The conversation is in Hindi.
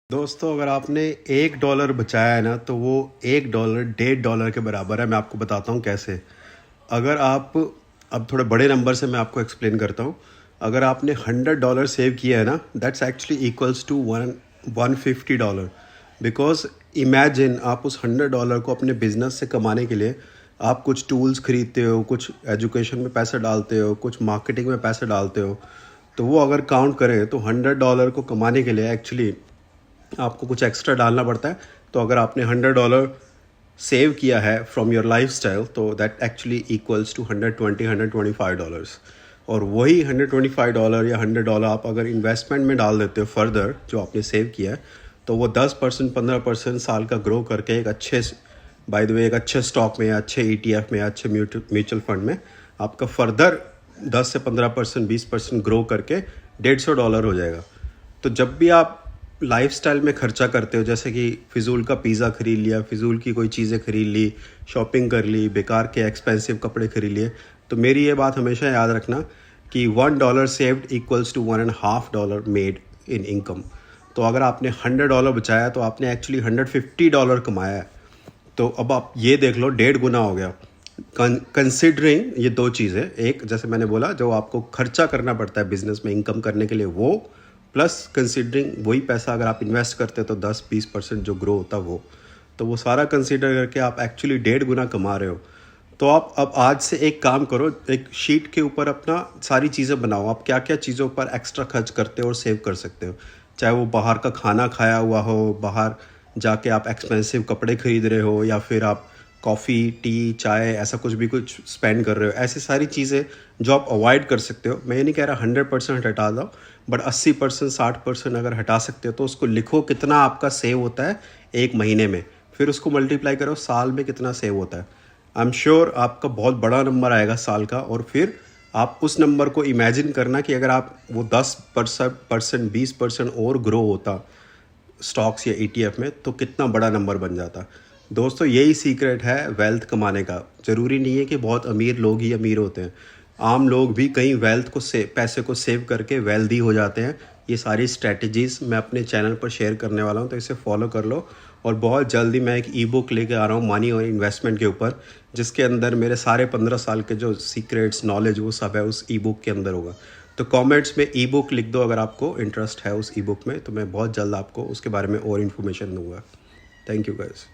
दोस्तों, अगर आपने $1 बचाया है ना, तो वो $1 $1.5 के बराबर है। मैं आपको बताता हूँ कैसे। अगर आप अब थोड़े बड़े नंबर से मैं आपको एक्सप्लेन करता हूँ। अगर आपने $100 सेव किया है ना, that's actually equals to $150। Because imagine आप उस $100 को अपने बिजनेस से कमाने के लिए आप कुछ टूल्स खरीदते हो, कुछ एजुकेशन में पैसे डालते हो, कुछ मार्केटिंग में पैसे डालते हो। तो वो अगर काउंट करें तो $100 को कमाने के लिए एक्चुअली आपको कुछ एक्स्ट्रा डालना पड़ता है। तो अगर आपने $100 सेव किया है फ्रॉम योर लाइफ स्टाइल, तो दैट एक्चुअली इक्वल्स टू $125 और वही $125 या $100 आप अगर इन्वेस्टमेंट में डाल देते हो फर्दर, जो आपने सेव किया है, तो वो 10% 15% साल का ग्रो करके एक अच्छे, बाय द वे, एक अच्छे स्टॉक में या अच्छे ETF में या अच्छे म्यूचुअल फंड में आपका फर्दर 10 से 15% 20% ग्रो करके $150 हो जाएगा। तो जब भी आप लाइफस्टाइल में खर्चा करते हो, जैसे कि फिजूल का पिज़्ज़ा खरीद लिया, फिजूल की कोई चीज़ें खरीद ली, शॉपिंग कर ली, बेकार के एक्सपेंसिव कपड़े खरीद लिए, तो मेरी ये बात हमेशा याद रखना कि $1 saved equals to $1.5 made in income. तो अगर आपने $100 बचाया तो आपने एक्चुअली $150 कमाया है। तो अब आप ये देख लो, 1.5 गुना हो गया। कंसिडरिंग ये दो चीज़ें, एक जैसे मैंने बोला जो आपको खर्चा करना पड़ता है बिजनेस में इनकम करने के लिए, वो प्लस कंसिडरिंग वही पैसा अगर आप इन्वेस्ट करते तो 10-20% जो ग्रो होता वो वो सारा कंसिडर करके आप एक्चुअली 1.5 गुना कमा रहे हो। तो आप अब आज से एक काम करो, एक शीट के ऊपर अपना सारी चीज़ें बनाओ, आप क्या क्या चीज़ों पर एक्स्ट्रा खर्च करते हो और सेव कर सकते हो। चाहे वो बाहर का खाना खाया हुआ हो, बाहर जाके आप एक्सपेंसिव कपड़े खरीद रहे हो, या फिर आप कॉफ़ी, टी, चाय, ऐसा कुछ भी कुछ स्पेंड कर रहे हो, ऐसी सारी चीज़ें जो आप अवॉइड कर सकते हो। मैं ये नहीं कह रहा 100% हटा दो, बट 80% 60% अगर हटा सकते हो तो उसको लिखो कितना आपका सेव होता है एक महीने में, फिर उसको मल्टीप्लाई करो साल में कितना सेव होता है। आई एम श्योर आपका बहुत बड़ा नंबर आएगा साल का। और फिर आप उस नंबर को इमेजिन करना कि अगर आप वो 10% 20% और ग्रो होता स्टॉक्स या ETF में, तो कितना बड़ा नंबर बन जाता। दोस्तों, यही सीक्रेट है वेल्थ कमाने का। ज़रूरी नहीं है कि बहुत अमीर लोग ही अमीर होते हैं, आम लोग भी कहीं वेल्थ को पैसे को सेव करके वेल्दी हो जाते हैं। ये सारी स्ट्रेटजीज़ मैं अपने चैनल पर शेयर करने वाला हूँ, तो इसे फॉलो कर लो। और बहुत जल्दी मैं एक E-बुक लेके आ रहा हूँ मनी और इन्वेस्टमेंट के ऊपर, जिसके अंदर मेरे सारे 15 साल के जो सीक्रेट्स, नॉलेज, वो सब है उस E-बुक के अंदर होगा। तो कमेंट्स में E-बुक लिख दो अगर आपको इंटरेस्ट है उस E-बुक में, तो मैं बहुत जल्द आपको उसके बारे में और इन्फॉर्मेशन दूंगा। Thank you guys.